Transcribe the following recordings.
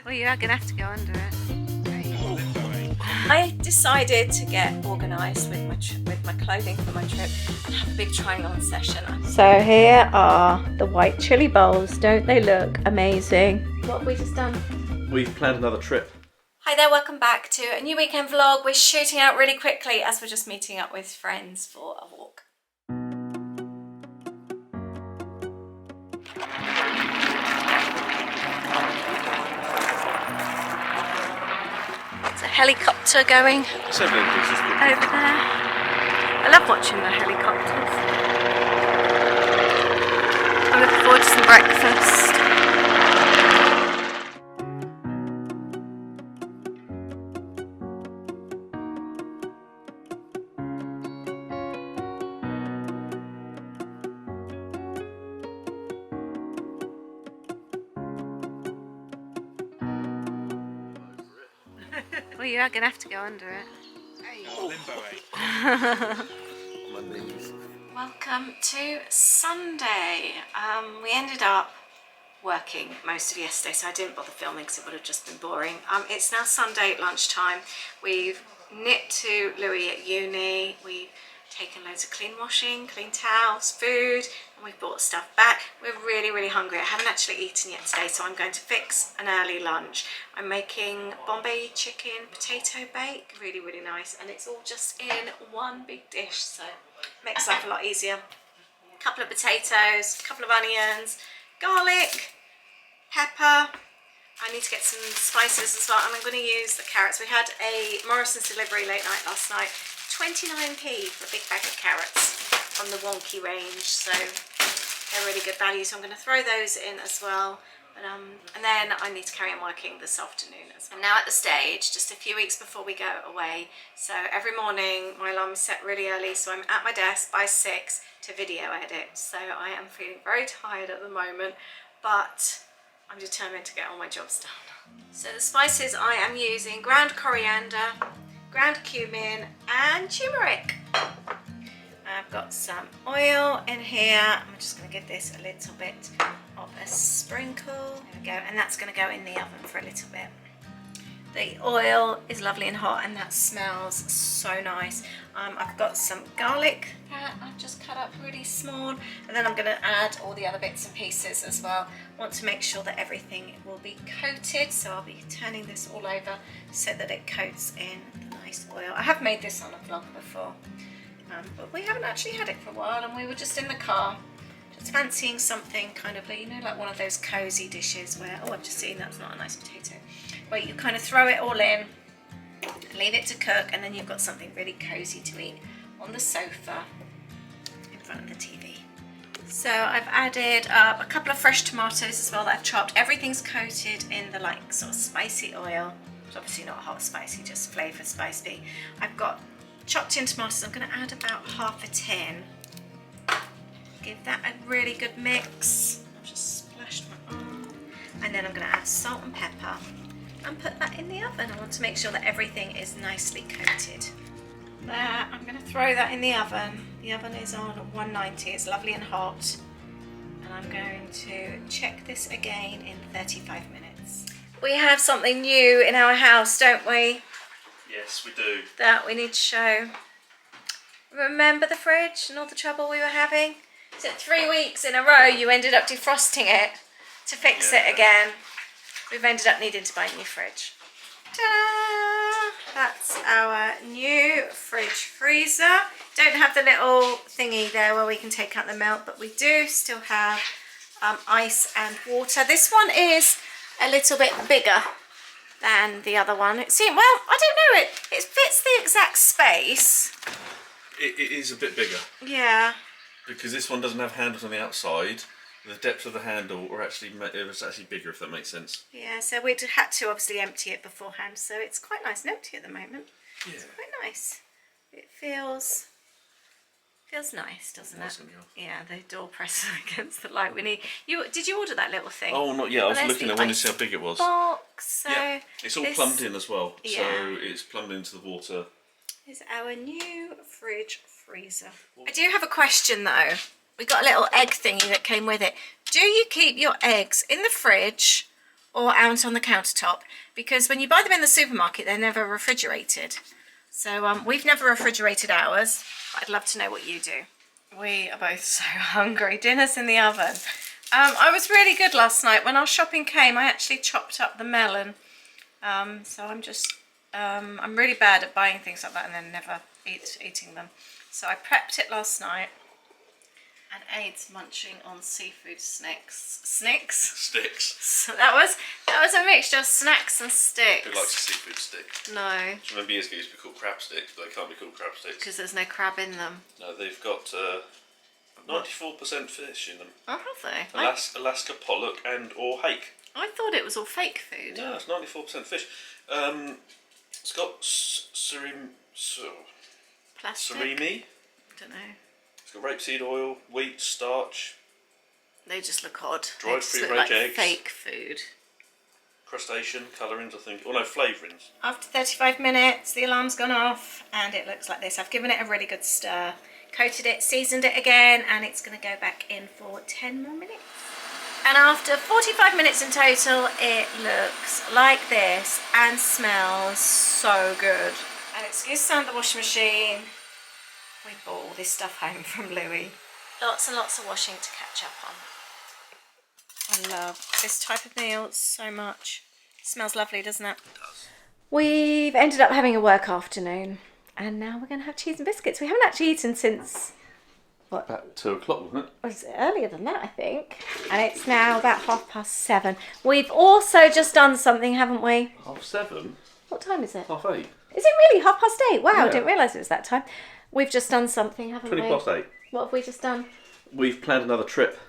Well, you are going to have to go under it. I decided to get organised with my clothing for my trip and have a big trying on session. So here are the white chili bowls. Don't they look amazing? What have we just done? We've planned another trip. Hi there, welcome back to a new weekend vlog. We're shooting out really quickly as we're just meeting up with friends for a walk. There's a helicopter going over there. I love watching the helicopters. I'm looking forward to some breakfast. Well, you are going to have to go under it. Welcome to Sunday. We ended up working most of yesterday, so I didn't bother filming because it would have just been boring. It's now Sunday at lunchtime. We've nipped to Louis at uni. We've taken loads of clean washing, clean towels, food, and we've brought stuff back. We're really, really hungry. I haven't actually eaten yet today, so I'm going to fix an early lunch. I'm making Bombay chicken potato bake, really, really nice, and it's all just in one big dish, so it makes life a lot easier. A couple of potatoes, a couple of onions, garlic, pepper. I need to get some spices as well, and I'm going to use the carrots. We had a Morrison's delivery late night last night. 29p for a big bag of carrots from the wonky range, so they're really good value, so I'm going to throw those in as well. And then I need to carry on working this afternoon. I'm now at the stage just a few weeks before we go away, so every morning my alarm is set really early, so I'm at my desk by 6 to video edit. So I am feeling very tired at the moment, but I'm determined to get all my jobs done. So the spices I am using: ground coriander, ground cumin and turmeric. I've got some oil in here. I'm just going to give this a little bit of a sprinkle. There we go, and that's going to go in the oven for a little bit. The oil is lovely and hot, and that smells so nice. I've got some garlic that I've just cut up really small, and then I'm going to add all the other bits and pieces as well. I want to make sure that everything will be coated, so I'll be turning this all over so that it coats in the nice oil. I have made this on a vlog before, but we haven't actually had it for a while, and we were just in the car just fancying something kind of, you know, like one of those cozy dishes where, oh, I've just seen that's not a nice potato, where you kind of throw it all in, leave it to cook, and then you've got something really cozy to eat on the sofa in front of the TV. So I've added up a couple of fresh tomatoes as well that I've chopped. Everything's coated in the like sort of spicy oil. It's obviously not hot spicy, just flavour spicy. I've got chopped in tomatoes. I'm going to add about half a tin. Give that a really good mix. I've just splashed my arm. And then I'm going to add salt and pepper and put that in the oven. I want to make sure that everything is nicely coated. There, I'm going to throw that in the oven. The oven is on 190. It's lovely and hot. And I'm going to check this again in 35 minutes. We have something new in our house, don't we? Yes, we do. That we need to show. Remember the fridge and all the trouble we were having? So 3 weeks in a row you ended up defrosting it to fix it again. We've ended up needing to buy a new fridge. Ta-da! That's our new fridge freezer. Don't have the little thingy there where we can take out the milk, but we do still have ice and water. This one is a little bit bigger than the other one. It seemed, well, I don't know, it fits the exact space. It is a bit bigger. Yeah. Because this one doesn't have handles on the outside. The depth of the handle it was actually bigger, if that makes sense. Yeah, so we'd had to obviously empty it beforehand, so it's quite nice and empty at the moment. Yeah. It's quite nice. It feels nice, doesn't it? Yeah, the door presser against the light. Did you order that little thing? Oh, not yet. I was looking. I wanted to see how big it was. Box. So yeah, it's all plumbed in as well. Yeah. So it's plumbed into the water. Is our new fridge freezer. I do have a question though. We got a little egg thingy that came with it. Do you keep your eggs in the fridge, or out on the countertop, because when you buy them in the supermarket, they're never refrigerated. So we've never refrigerated ours. I'd love to know what you do. We are both so hungry. Dinner's in the oven. I was really good last night. When our shopping came, I actually chopped up the melon. So I'm really bad at buying things like that and then never eating them. So I prepped it last night. And Aid's munching on seafood sticks. Sticks. So that was a mixture of snacks and sticks. Who likes a seafood stick? No. Do you remember years ago they used to be called crab sticks, but they can't be called crab sticks? Because there's no crab in them. No, they've got 94% fish in them. Oh, have they? Alaska pollock and or hake. I thought it was all fake food. No, it's 94% fish. It's got Plastic? surimi. I don't know. It's got rapeseed oil, wheat, starch. They just look odd. Dried They just look free-range like eggs. fake food. Crustacean, colourings, I think. Oh no, flavourings. After 35 minutes, the alarm's gone off and it looks like this. I've given it a really good stir, coated it, seasoned it again, and it's going to go back in for 10 more minutes. And after 45 minutes in total, it looks like this and smells so good. And excuse the sound of the washing machine. We bought all this stuff home from Louis. Lots and lots of washing to catch up on. I love this type of meal so much. It smells lovely, doesn't it? It does. We've ended up having a work afternoon and now we're going to have cheese and biscuits. We haven't actually eaten since... What? About 2 o'clock, wasn't it? Was it earlier than that, I think? And it's now about 7:30. We've also just done something, haven't we? 7:30? What time is it? 8:30? Is it really 8:30? Wow, I Yeah. didn't realise it was that time. We've just done something, haven't 20 we? past 8. What have we just done? We've planned another trip.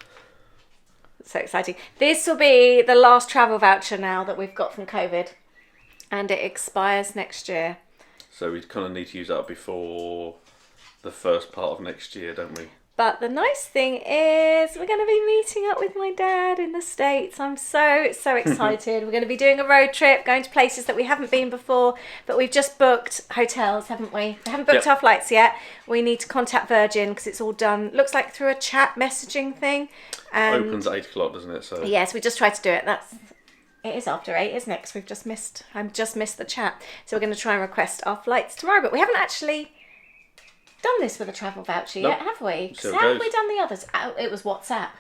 So exciting. This will be the last travel voucher now that we've got from COVID. And it expires next year. So we kind of need to use that before the first part of next year, don't we? But the nice thing is we're going to be meeting up with my dad in the States. I'm so excited. We're going to be doing a road trip, going to places that we haven't been before, but we've just booked hotels, haven't we? We haven't booked Yep. our flights yet. We need to contact Virgin because it's all done, looks like through a chat messaging thing. And Opens at 8 o'clock, doesn't it? So yes, we just tried to do it. It is after 8, isn't it? Because I've just missed the chat. So we're going to try and request our flights tomorrow, but we haven't actually done this with a travel voucher yet, have we? So it How have goes. we done the others? Oh, it was WhatsApp.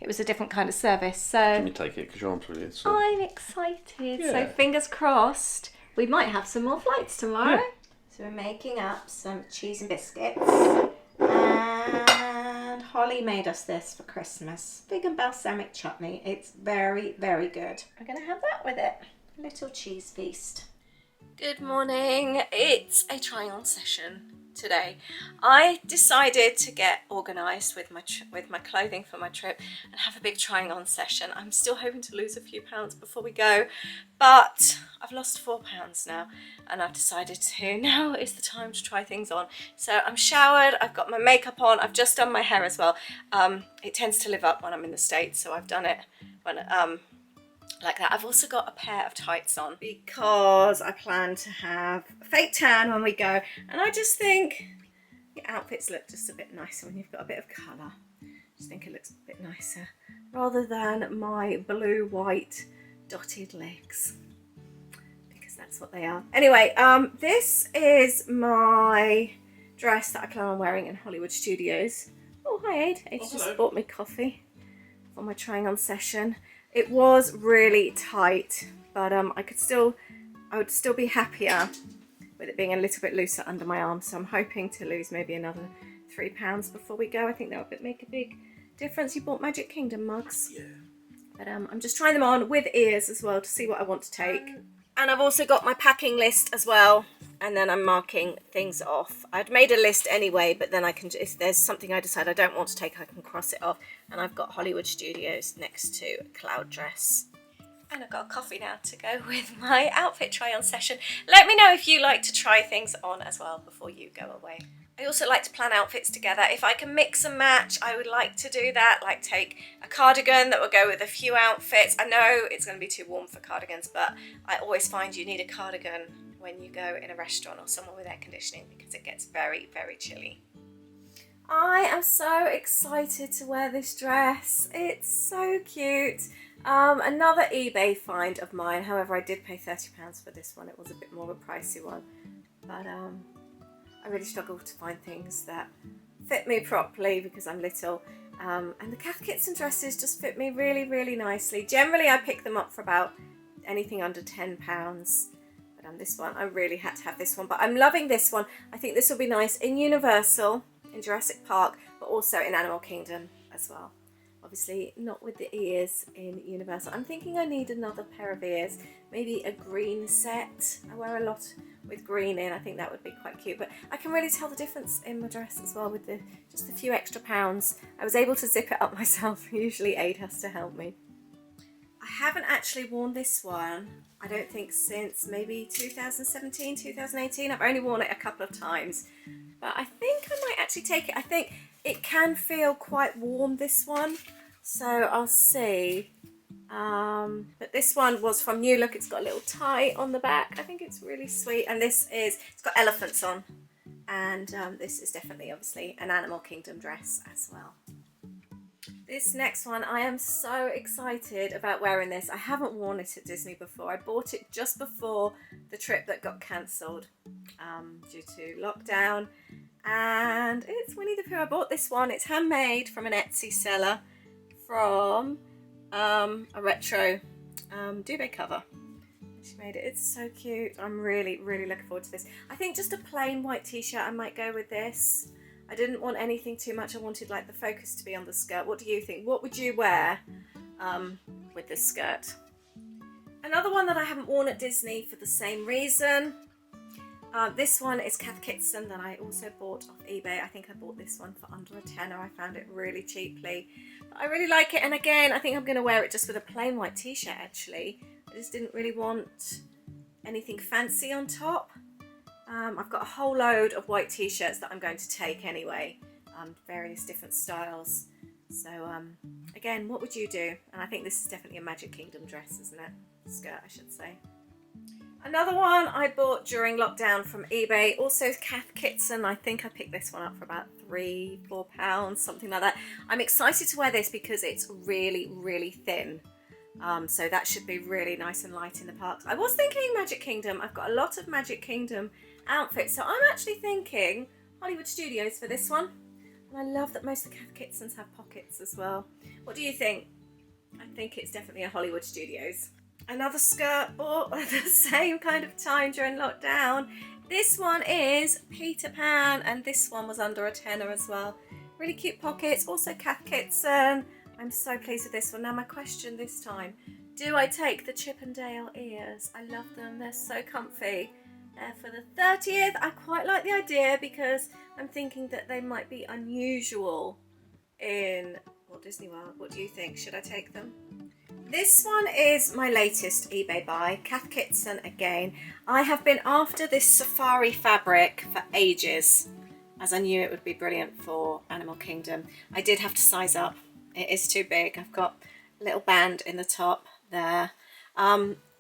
It was a different kind of service. let So me take it because your arm's really so. I'm excited. So Yeah. fingers crossed. We might have some more flights tomorrow. Yeah. So we're making up some cheese and biscuits. And Holly made us this for Christmas. Vegan balsamic chutney. It's very, very good. I'm going to have that with it. A little cheese feast. Good morning. It's a try-on session today. I decided to get organised with my clothing for my trip and have a big trying on session. I'm still hoping to lose a few pounds before we go, but I've lost 4 pounds now and I've decided now is the time to try things on. So I'm showered, I've got my makeup on, I've just done my hair as well. It tends to live up when I'm in the States, so I've done it when like that. I've also got a pair of tights on because I plan to have a fake tan when we go, and I just think your outfits look just a bit nicer when you've got a bit of colour. I just think it looks a bit nicer rather than my blue, white, dotted legs, because that's what they are. Anyway, this is my dress that I plan on wearing in Hollywood Studios. Oh, hi Aid. Aid's just bought me coffee for my trying on session. It was really tight, but I would still be happier with it being a little bit looser under my arm. So I'm hoping to lose maybe another 3 pounds before we go. I think that would make a big difference. You bought Magic Kingdom mugs. Yeah. But I'm just trying them on with ears as well to see what I want to take. And I've also got my packing list as well. And then I'm marking things off. I'd made a list anyway, but then I can, if there's something I decide I don't want to take, I can cross it off. And I've got Hollywood Studios next to a cloud dress. And I've got a coffee now to go with my outfit try on session. Let me know if you like to try things on as well before you go away. I also like to plan outfits together. If I can mix and match, I would like to do that. Like take a cardigan that will go with a few outfits. I know it's going to be too warm for cardigans, but I always find you need a cardigan when you go in a restaurant or somewhere with air conditioning because it gets very, very chilly. I am so excited to wear this dress. It's so cute. Another eBay find of mine. However, I did pay £30 for this one. It was a bit more of a pricey one. But I really struggle to find things that fit me properly because I'm little. And the Cath Kidston dresses just fit me really, really nicely. Generally, I pick them up for about anything under £10. But this one, I really had to have this one. But I'm loving this one. I think this will be nice in Universal, in Jurassic Park, but also in Animal Kingdom as well. Obviously not with the ears in Universal. I'm thinking I need another pair of ears, maybe a green set. I wear a lot with green in. I think that would be quite cute, but I can really tell the difference in my dress as well with just a few extra pounds. I was able to zip it up myself. Usually Aid has to help me. I haven't actually worn this one, I don't think, since maybe 2017, 2018. I've only worn it a couple of times, but I think I might actually take it. I think it can feel quite warm, this one, so I'll see. But this one was from New Look. It's got a little tie on the back. I think it's really sweet, and it's got elephants on, and this is definitely, obviously, an Animal Kingdom dress as well. This next one, I am so excited about wearing this. I haven't worn it at Disney before. I bought it just before the trip that got cancelled due to lockdown. And it's Winnie the Pooh. I bought this one. It's handmade from an Etsy seller from a retro duvet cover. She made it. It's so cute. I'm really, really looking forward to this. I think just a plain white t-shirt, I might go with this. I didn't want anything too much. I wanted like the focus to be on the skirt. What do you think? What would you wear with this skirt? Another one that I haven't worn at Disney for the same reason. This one is Cath Kidston that I also bought off eBay. I think I bought this one for under a tenner. I found it really cheaply. But I really like it, and again, I think I'm going to wear it just with a plain white t-shirt actually. I just didn't really want anything fancy on top. I've got a whole load of white t-shirts that I'm going to take anyway, various different styles. So again, what would you do? And I think this is definitely a Magic Kingdom dress, isn't it? Skirt, I should say. Another one I bought during lockdown from eBay, also Cath Kidston. I think I picked this one up for about £3-4, something like that. I'm excited to wear this because it's really, really thin. So that should be really nice and light in the parks. I was thinking Magic Kingdom. I've got a lot of Magic Kingdom outfits, so I'm actually thinking Hollywood Studios for this one. And I love that most of the Cath Kidstons have pockets as well. What do you think? I think it's definitely a Hollywood Studios. Another skirt bought at the same kind of time during lockdown. This one is Peter Pan, and this one was under a tenner as well. Really cute pockets, also Cath Kidston. I'm so pleased with this one. Now my question this time, do I take the Chippendale ears? I love them, they're so comfy. For the 30th, I quite like the idea because I'm thinking that they might be unusual in Walt Disney World. What do you think? Should I take them? This one is my latest eBay buy, Cath Kidston again. I have been after this safari fabric for ages, as I knew it would be brilliant for Animal Kingdom. I did have to size up. It is too big. I've got a little band in the top there.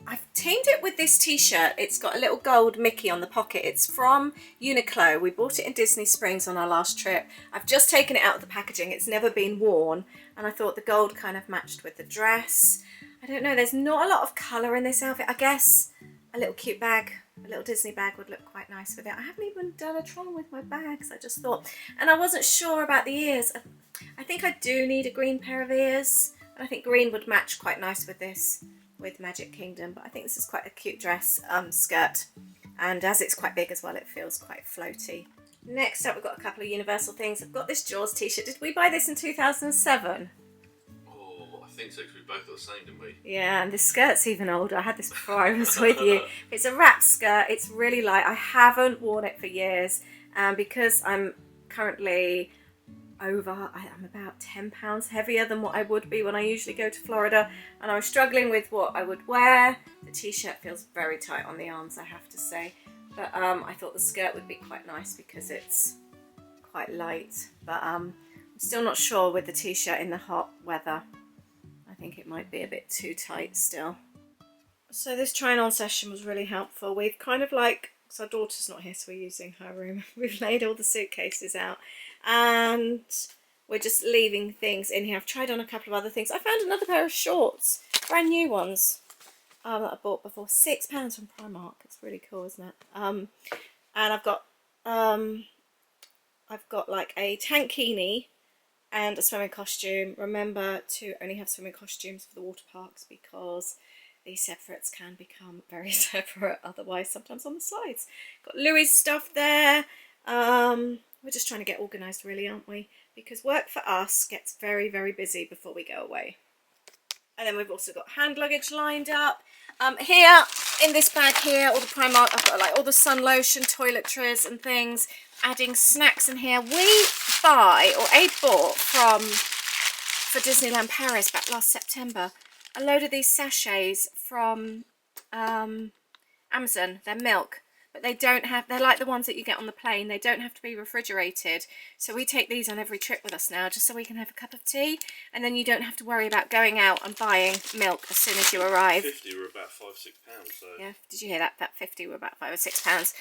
I've teamed it with this t-shirt. It's got a little gold Mickey on the pocket. It's from Uniqlo. We bought it in Disney Springs on our last trip. I've just taken it out of the packaging. It's never been worn, and I thought the gold kind of matched with the dress. I don't know, there's not a lot of colour in this outfit. I guess a little cute bag, a little Disney bag would look quite nice with it. I haven't even done a try with my bags, I just thought. And I wasn't sure about the ears. I think I do need a green pair of ears, and I think green would match quite nice with this, with Magic Kingdom. But I think this is quite a cute dress, skirt, and as it's quite big as well, it feels quite floaty. Next up, we've got a couple of Universal things. I've got this Jaws t-shirt. Did we buy this in 2007? Oh, I think so, because we both got the same, didn't we? Yeah, and this skirt's even older. I had this before I was with you. It's a wrap skirt. It's really light. I haven't worn it for years, because I'm currently I'm about £10 heavier than what I would be when I usually go to Florida, and I was struggling with what I would wear. The t-shirt feels very tight on the arms, I have to say, but I thought the skirt would be quite nice because it's quite light, but I'm still not sure with the t-shirt in the hot weather. I think it might be a bit too tight still. So this trying on session was really helpful. We've kind of like, because our daughter's not here, so we're using her room. We've laid all the suitcases out, and we're just leaving things in here. I've tried on a couple of other things. I found another pair of shorts, brand new ones, that I bought before, £6 from Primark. It's really cool, isn't it? And I've got like a tankini and a swimming costume. Remember to only have swimming costumes for the water parks because these separates can become very separate otherwise, sometimes on the slides. Got Louis' stuff there. We're just trying to get organised really, aren't we? Because work for us gets very, very busy before we go away. And then we've also got hand luggage lined up. Here, in this bag here, all the Primark, I've got like all the sun lotion, toiletries and things. Adding snacks in here. We buy, or Abe bought for Disneyland Paris back last September, a load of these sachets from Amazon. They're milk, but they don't have, they're like the ones that you get on the plane. They don't have to be refrigerated. So we take these on every trip with us now, just so we can have a cup of tea, and then you don't have to worry about going out and buying milk as soon as you arrive. 50 were about £5-6. So. Yeah, did you hear that? That 50 were about £5 or £6.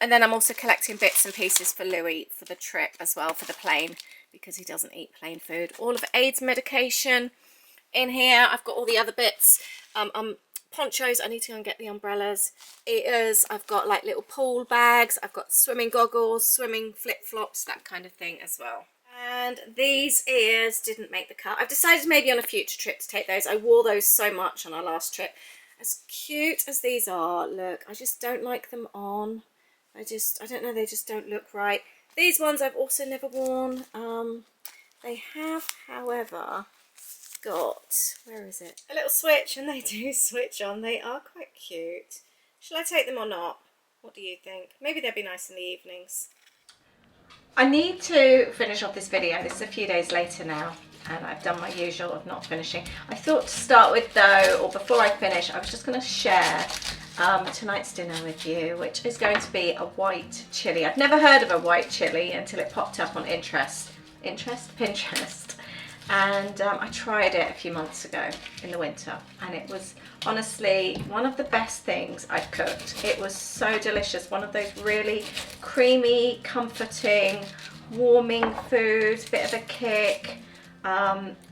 And then I'm also collecting bits and pieces for Louis for the trip as well, for the plane, because he doesn't eat plain food. All of Aide's medication in here. I've got all the other bits. Ponchos, I need to go and get the umbrellas. Eaters, I've got like little pool bags. I've got swimming goggles, swimming flip-flops, that kind of thing as well. And these ears didn't make the cut. I've decided maybe on a future trip to take those. I wore those so much on our last trip. As cute as these are, look, I just don't like them on. I don't know, they just don't look right. These ones I've also never worn. They have, however, got, where is it? A little switch, and they do switch on. They are quite cute. Shall I take them or not? What do you think? Maybe they'd be nice in the evenings. I need to finish off this video. This is a few days later now, and I've done my usual of not finishing. I thought to start with though, or before I finish, I was just going to share tonight's dinner with you, which is going to be a white chilli. I'd never heard of a white chilli until it popped up on Pinterest, and I tried it a few months ago in the winter, and it was honestly one of the best things I've cooked. It was so delicious, one of those really creamy, comforting, warming foods, bit of a kick.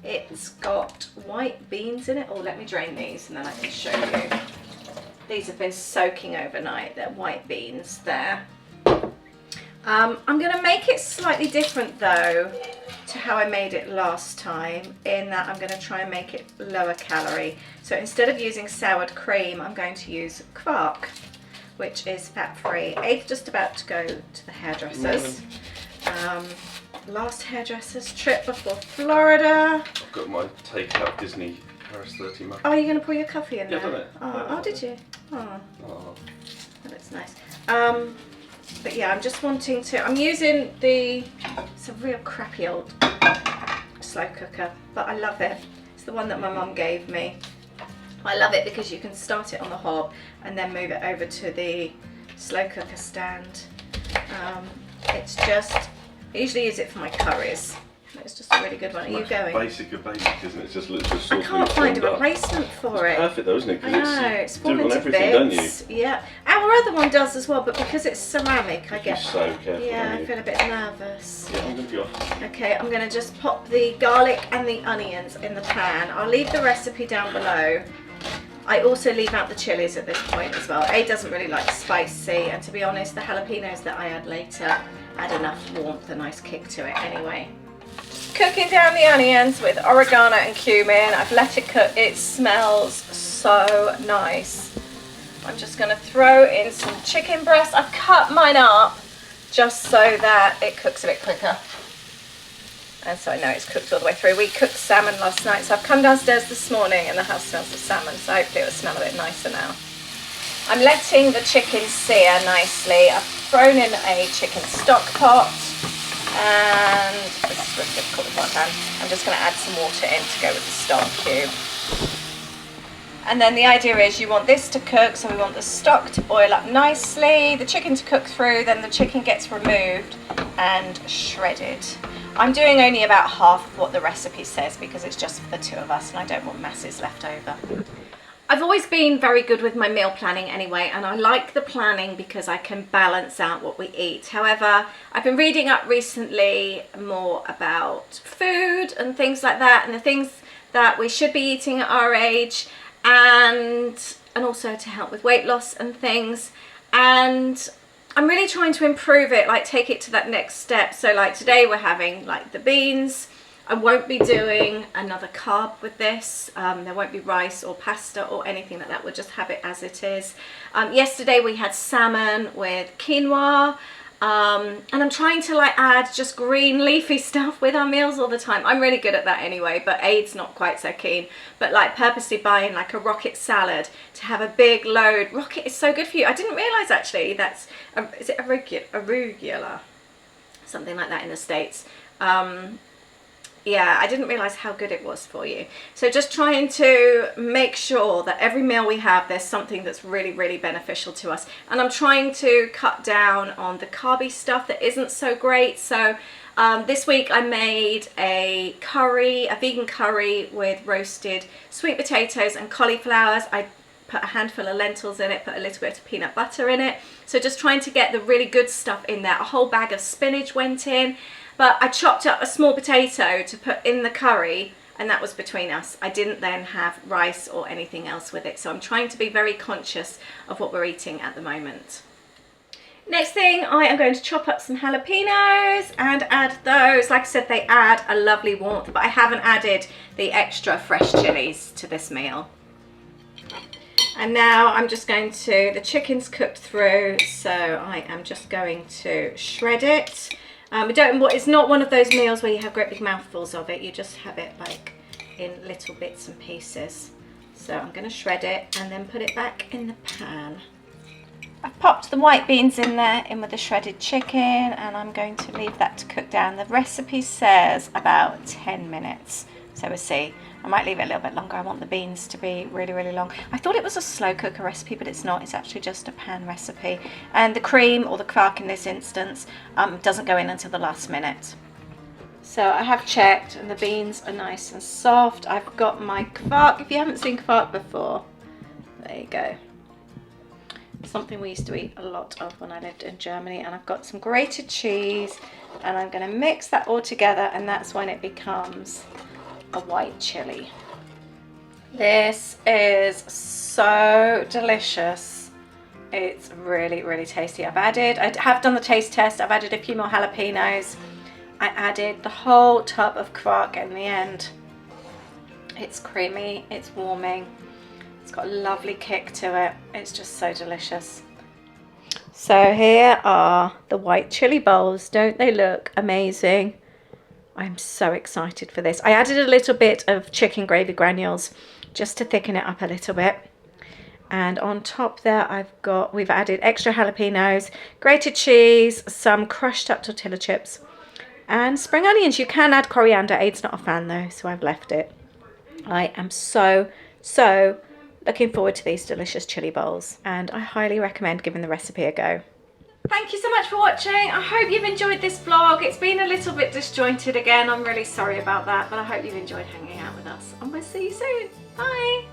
It's got white beans in it. Oh, let me drain these and then I can show you. These have been soaking overnight. They're white beans there. I'm going to make it slightly different though to how I made it last time, in that I'm going to try and make it lower calorie. So instead of using soured cream, I'm going to use quark, which is fat-free. Abe's just about to go to the hairdressers. Last hairdressers trip before Florida. I've got my takeout Disney Paris 30 mug. Oh, you're going to pour your coffee in there? Yeah, I've done it. Oh, did you? Oh, Oh. that looks nice. But yeah, I'm just wanting to, I'm using it's a real crappy old slow cooker, but I love it. It's the one that my mum gave me. I love it because you can start it on the hob and then move it over to the slow cooker stand. It's just, I usually use it for my curries. It's just a really good one. Are you going? Basic of basic, isn't it? It's just literally I can't find a replacement for it. Perfect though, isn't it? I know, it's fallen to everything, bits. don't you? Yeah, our other one does as well, but because it's ceramic, I get. You're so careful. Yeah, I feel a bit nervous. Yeah, I'm gonna be off. Okay, I'm gonna just pop the garlic and the onions in the pan. I'll leave the recipe down below. I also leave out the chilies at this point as well. A doesn't really like spicy, and to be honest, the jalapenos that I add later add enough warmth, a nice kick to it anyway. Cooking down the onions with oregano and cumin. I've let it cook. It smells so nice. I'm just going to throw in some chicken breast. I've cut mine up just so that it cooks a bit quicker. And so I know it's cooked all the way through. We cooked salmon last night, so I've come downstairs this morning and the house smells of salmon, so hopefully it will smell a bit nicer now. I'm letting the chicken sear nicely. I've thrown in a chicken stock pot. And this is really difficult with one hand. I'm just going to add some water in to go with the stock cube. And then the idea is you want this to cook, so we want the stock to boil up nicely, the chicken to cook through, then the chicken gets removed and shredded. I'm doing only about half of what the recipe says because it's just for the two of us and I don't want masses left over. I've always been very good with my meal planning anyway, and I like the planning because I can balance out what we eat. However, I've been reading up recently more about food and things like that, and the things that we should be eating at our age, and also to help with weight loss and things. And I'm really trying to improve it, like take it to that next step. So like today we're having like the beans. I won't be doing another carb with this. There won't be rice or pasta or anything like that. We'll just have it as it is. Yesterday we had salmon with quinoa. And I'm trying to like add just green leafy stuff with our meals all the time. I'm really good at that anyway, but Aid's not quite so keen. But like purposely buying like a rocket salad to have a big load. Rocket is so good for you. I didn't realise actually that's, is it arugula? Something like that in the States. Yeah, I didn't realise how good it was for you. So just trying to make sure that every meal we have, there's something that's really, really beneficial to us. And I'm trying to cut down on the carby stuff that isn't so great. So this week I made a curry, a vegan curry with roasted sweet potatoes and cauliflowers. I put a handful of lentils in it, put a little bit of peanut butter in it. So just trying to get the really good stuff in there. A whole bag of spinach went in. But I chopped up a small potato to put in the curry, and that was between us. I didn't then have rice or anything else with it. So I'm trying to be very conscious of what we're eating at the moment. Next thing, I am going to chop up some jalapenos and add those. Like I said, they add a lovely warmth, but I haven't added the extra fresh chilies to this meal. And now I'm just going to, the chicken's cooked through, so I am just going to shred it. It's not one of those meals where you have great big mouthfuls of it. You just have it like in little bits and pieces. So I'm going to shred it and then put it back in the pan. I've popped the white beans in there, in with the shredded chicken, and I'm going to leave that to cook down. The recipe says about 10 minutes. So we'll see. I might leave it a little bit longer. I want the beans to be really, really long. I thought it was a slow cooker recipe, but it's not. It's actually just a pan recipe. And the cream, or the quark in this instance, doesn't go in until the last minute. So I have checked, and the beans are nice and soft. I've got my quark. If you haven't seen quark before, there you go. Something we used to eat a lot of when I lived in Germany. And I've got some grated cheese, and I'm going to mix that all together, and that's when it becomes a white chili. This is so delicious. It's really, really tasty. I have done the taste test. I've added a few more jalapenos. I added the whole tub of quark in the end. It's creamy, it's warming, it's got a lovely kick to it. It's just so delicious. So here are the white chili bowls. Don't they look amazing? I'm so excited for this. I added a little bit of chicken gravy granules just to thicken it up a little bit. And on top there, we've added extra jalapenos, grated cheese, some crushed up tortilla chips, and spring onions. You can add coriander. Aid's not a fan though, so I've left it. I am so looking forward to these delicious chili bowls, and I highly recommend giving the recipe a go. Thank you so much for watching. I hope you've enjoyed this vlog. It's been a little bit disjointed again. I'm really sorry about that, but I hope you've enjoyed hanging out with us, and we'll see you soon. Bye.